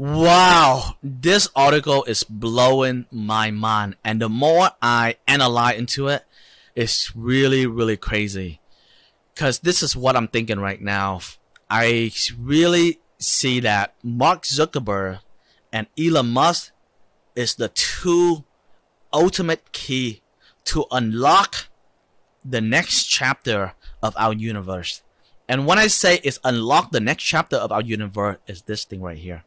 Wow, this article is blowing my mind, and the more I analyze into it, it's really crazy. Because this is what I'm thinking right now. I really see that Mark Zuckerberg and Elon Musk is the two ultimate key to unlock the next chapter of our universe. And when I say it's unlock the next chapter of our universe, is this thing right here.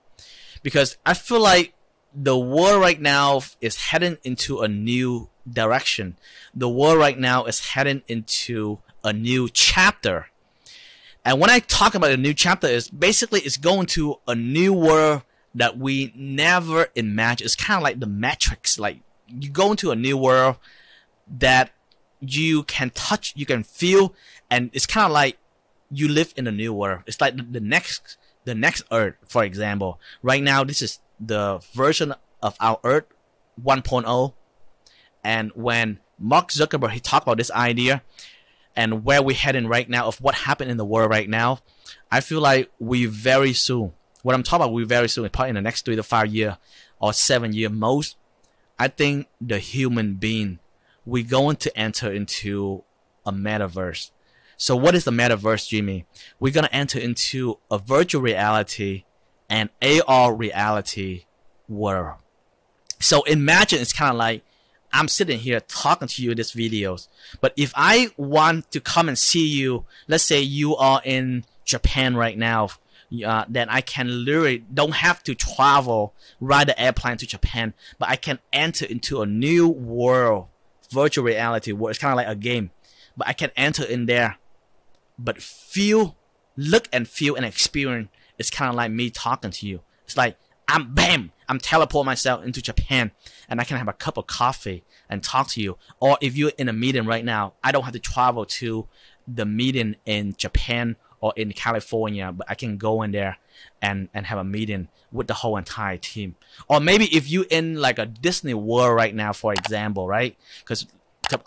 Because I feel like the world right now is heading into a new direction. The world right now is heading into a new chapter. And when I talk about a new chapter, is basically it's going to a new world that we never imagined. It's kind of like the Matrix. Like you go into a new world that you can touch, you can feel, and it's kind of like you live in a new world. It's like the next Earth, for example. Right now, this is the version of our Earth 1.0. And when Mark Zuckerberg, he talked about this idea and where we're heading right now of what happened in the world right now, I feel like we very soon, what I'm talking about, we very soon, probably in the next 3 to 5 years or 7 years most, I think the human being, we're going to enter into a metaverse. So what is the metaverse, Jimmy? We're going to enter into a virtual reality and AR reality world. So imagine it's kind of like I'm sitting here talking to you in these videos. But if I want to come and see you, let's say you are in Japan right now, then I can literally don't have to travel, ride the airplane to Japan, but I can enter into a new world, virtual reality world. It's kind of like a game, but I can enter in there. But feel, look and feel and experience, it's kind of like me talking to you. It's like I'm teleport myself into Japan and I can have a cup of coffee and talk to you. Or if you're in a meeting right now, I don't have to travel to the meeting in Japan or in California, but I can go in there and have a meeting with the whole entire team. Or maybe if you're in like a Disney World right now, for example, right? Because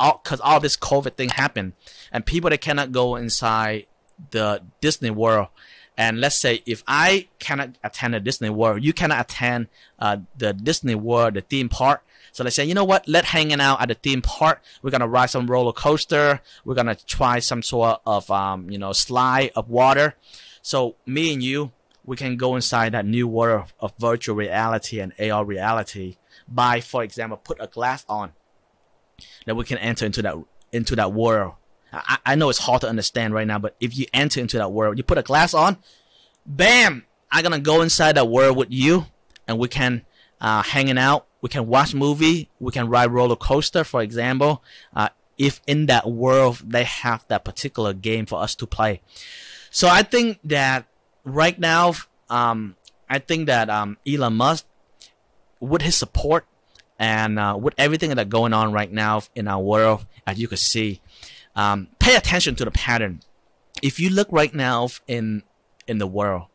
all this COVID thing happened and people, they cannot go inside the Disney World. And let's say if I cannot attend the Disney World, you cannot attend the Disney World, the theme park. So let's say, you know what, let's hanging out at the theme park. We're going to ride some roller coaster. We're going to try some sort of, slide of water. So me and you, we can go inside that new world of virtual reality and AR reality by, for example, put a glass on. That we can enter into that world. I know it's hard to understand right now, but if you enter into that world, you put a glass on, bam! I'm gonna go inside that world with you, and we can hanging out. We can watch movie. We can ride roller coaster, for example. If in that world they have that particular game for us to play. So I think that right now, Elon Musk, with his support, and with everything that's going on right now in our world, as you can see, pay attention to the pattern. If you look right now in the world,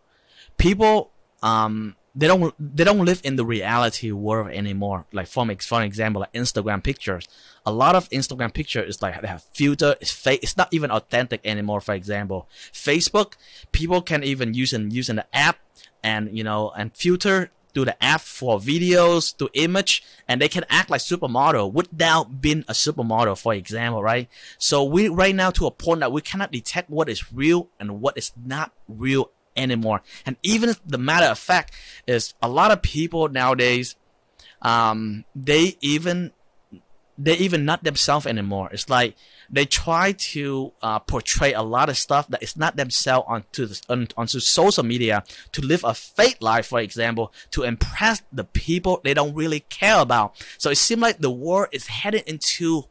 people they don't live in the reality world anymore. Like for example, like Instagram pictures. A lot of Instagram pictures is like they have filter. It's fake. It's not even authentic anymore. For example, Facebook, people can even using the app and and filter through the app for videos, to image, and they can act like supermodel without being a supermodel, for example, right? So we right now to a point that we cannot detect what is real and what is not real anymore. And even the matter of fact is a lot of people nowadays, they even not themselves anymore. It's like they try to portray a lot of stuff that is not themselves onto social media to live a fake life, for example, to impress the people they don't really care about. So it seems like the world is headed into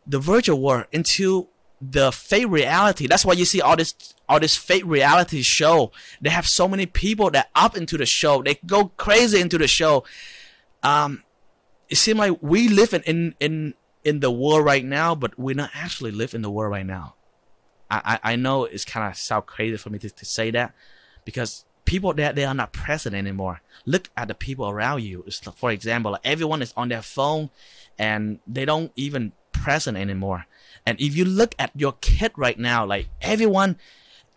the virtual world, into the fake reality. That's why you see all this fake reality show. They have so many people that up into the show. They go crazy into the show. It seems like we live in the world right now, but we not actually live in the world right now. I know it's kind of sound crazy for me to say that, because people they are not present anymore. Look at the people around you. For example, like everyone is on their phone and they don't even present anymore. And if you look at your kid right now, like everyone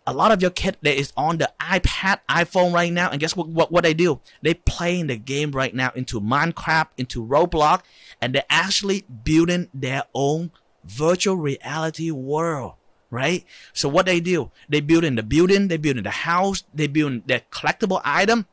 a lot of your kid that is on the iPad, iPhone right now, and guess what they do? They playing the game right now into Minecraft, into Roblox, and they're actually building their own virtual reality world, right? So what they do? They build in the building, they build in the house, they build their collectible item.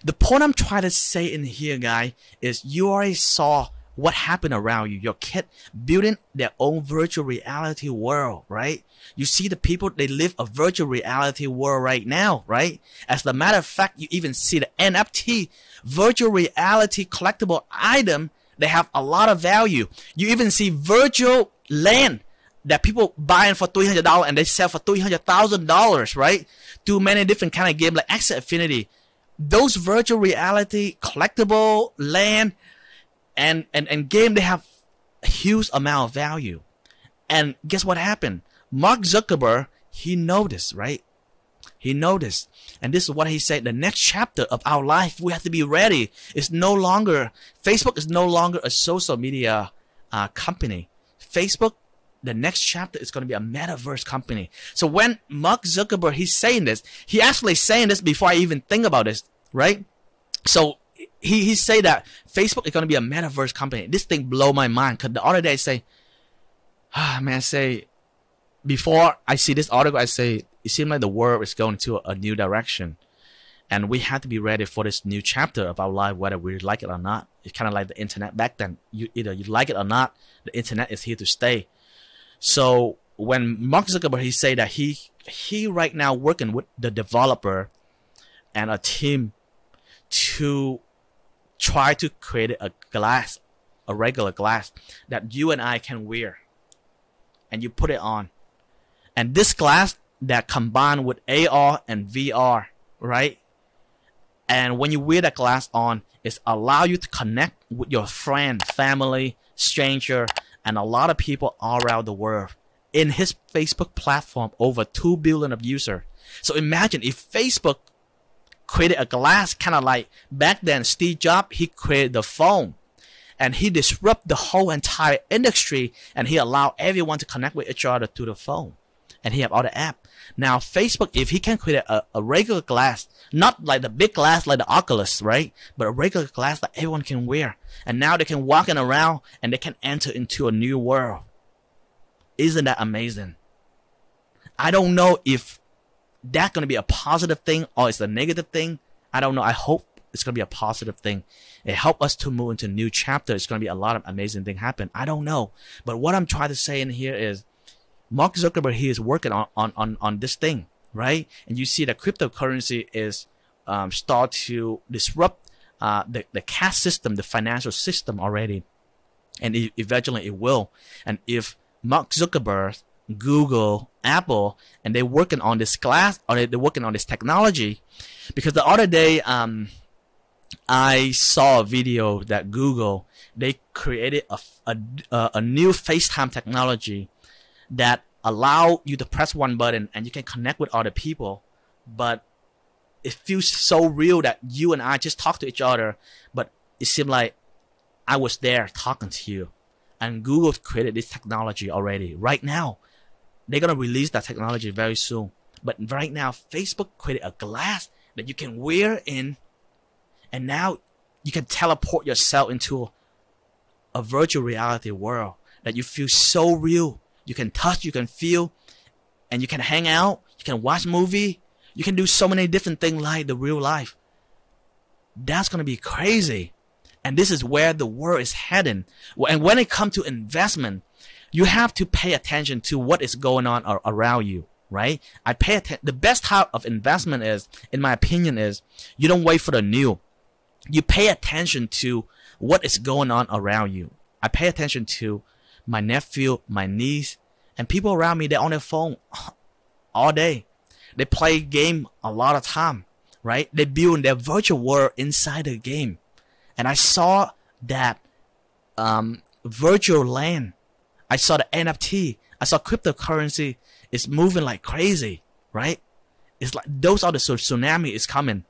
The point I'm trying to say in here, guys, is you already saw what happened around you. Your kid building their own virtual reality world, right? You see the people, they live a virtual reality world right now, right? As a matter of fact, you even see the NFT, virtual reality collectible item. They have a lot of value. You even see virtual land that people buying for $300 and they sell for $300,000, right? Do many different kind of games like Axie Infinity. Those virtual reality collectible land and game, they have a huge amount of value. And guess what happened? Mark Zuckerberg, he noticed, right? He noticed. And this is what he said: the next chapter of our life, we have to be ready. It's no longer, Facebook is no longer a social media company. Facebook, the next chapter is going to be a metaverse company. So when Mark Zuckerberg, he's saying this, he actually saying this before I even think about this, right? So he say that Facebook is going to be a metaverse company. This thing blow my mind, because the other day I say, man, I say, before I see this article, I say, it seems like the world is going to a new direction. And we have to be ready for this new chapter of our life, whether we like it or not. It's kind of like the internet back then. Either you like it or not, the internet is here to stay. So when Mark Zuckerberg, he say that he right now working with the developer and a team to try to create a glass, a regular glass that you and I can wear, and you put it on. And this glass that combined with AR and VR, right? And when you wear that glass on, it's allow you to connect with your friend, family, stranger, and a lot of people all around the world. In his Facebook platform, over 2 billion of users. So imagine if Facebook created a glass, kind of like back then Steve Jobs, he created the phone. And he disrupted the whole entire industry, and he allowed everyone to connect with each other through the phone. And he have all the app. Now Facebook, if he can create a regular glass, not like the big glass like the Oculus, right? But a regular glass that everyone can wear. And now they can walk in around and they can enter into a new world. Isn't that amazing? I don't know if that's going to be a positive thing or it's a negative thing. I don't know. I hope it's going to be a positive thing. It helps us to move into a new chapter. It's going to be a lot of amazing things happen. I don't know. But what I'm trying to say in here is Mark Zuckerberg, he is working on this thing, right? And you see that cryptocurrency is start to disrupt the cash system, the financial system already. And eventually it will. And if Mark Zuckerberg, Google, Apple, and they're working on this glass, or they're working on this technology, because the other day I saw a video that Google, they created a new FaceTime technology that allow you to press one button and you can connect with other people, but it feels so real that you and I just talk to each other, but it seemed like I was there talking to you. And Google created this technology already. Right now, they're going to release that technology very soon. But right now, Facebook created a glass that you can wear in, and now you can teleport yourself into a virtual reality world that you feel so real. You can touch, you can feel, and you can hang out, you can watch movie, you can do so many different things like the real life. That's going to be crazy. And this is where the world is heading. And when it comes to investment, you have to pay attention to what is going on around you, right? The best type of investment is, in my opinion, is you don't wait for the new. You pay attention to what is going on around you. I pay attention to my nephew, my niece, and people around me. They're on their phone all day. They play game a lot of time, right? They build their virtual world inside the game. And I saw that virtual land. I saw the NFT. I saw cryptocurrency is moving like crazy, right? It's like those are the tsunami is coming.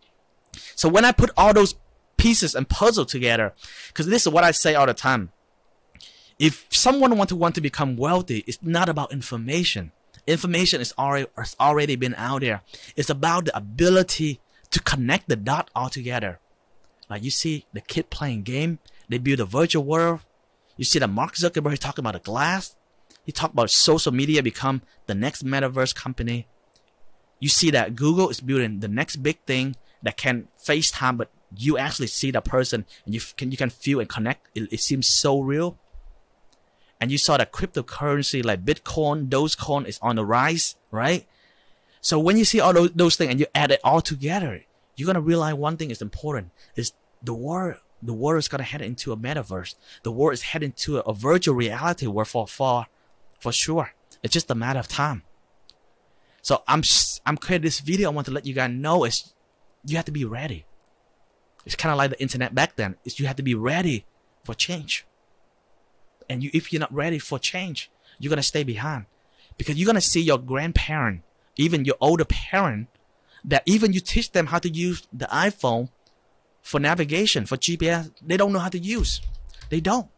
So when I put all those pieces and puzzle together, because this is what I say all the time. If someone want to become wealthy, it's not about information. Information is already been out there. It's about the ability to connect the dot all together. Like you see the kid playing game, they build a virtual world. You see that Mark Zuckerberg talking about a glass. He talked about social media become the next metaverse company. You see that Google is building the next big thing that can FaceTime, but you actually see that person and you can feel and connect. It seems so real. And you saw that cryptocurrency like Bitcoin, Dogecoin is on the rise, right? So when you see all those things and you add it all together, you're going to realize one thing is important is the world is going to head into a metaverse. The world is heading to a virtual reality world for sure. It's just a matter of time. So I'm creating this video. I want to let you guys know is you have to be ready. It's kind of like the internet back then. Is you have to be ready for change. And if you're not ready for change, you're going to stay behind. Because you're going to see your grandparent, even your older parent, that even you teach them how to use the iPhone for navigation, for GPS, they don't know how to use. They don't.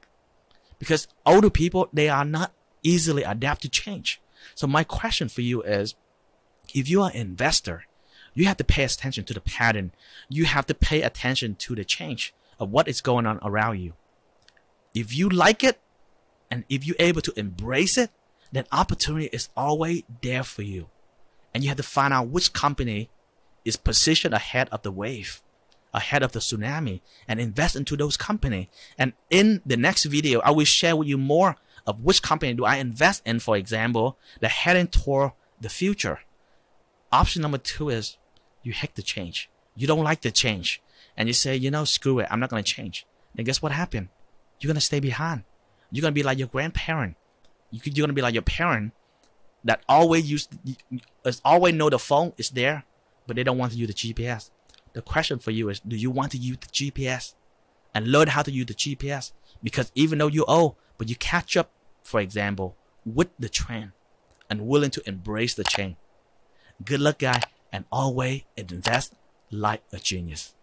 Because older people, they are not easily adapt to change. So my question for you is, if you are an investor, you have to pay attention to the pattern. You have to pay attention to the change of what is going on around you. If you like it, and if you're able to embrace it, then opportunity is always there for you. And you have to find out which company is positioned ahead of the wave, ahead of the tsunami, and invest into those companies. And in the next video, I will share with you more of which company do I invest in, for example, that heading toward the future. Option number 2 is you hate the change. You don't like the change. And you say, screw it, I'm not going to change. Then guess what happened? You're going to stay behind. You're going to be like your grandparent. You're going to be like your parent that always know the phone is there, but they don't want to use the GPS. The question for you is, do you want to use the GPS and learn how to use the GPS? Because even though you're old, but you catch up, for example, with the trend and willing to embrace the change. Good luck, guys, and always invest like a genius.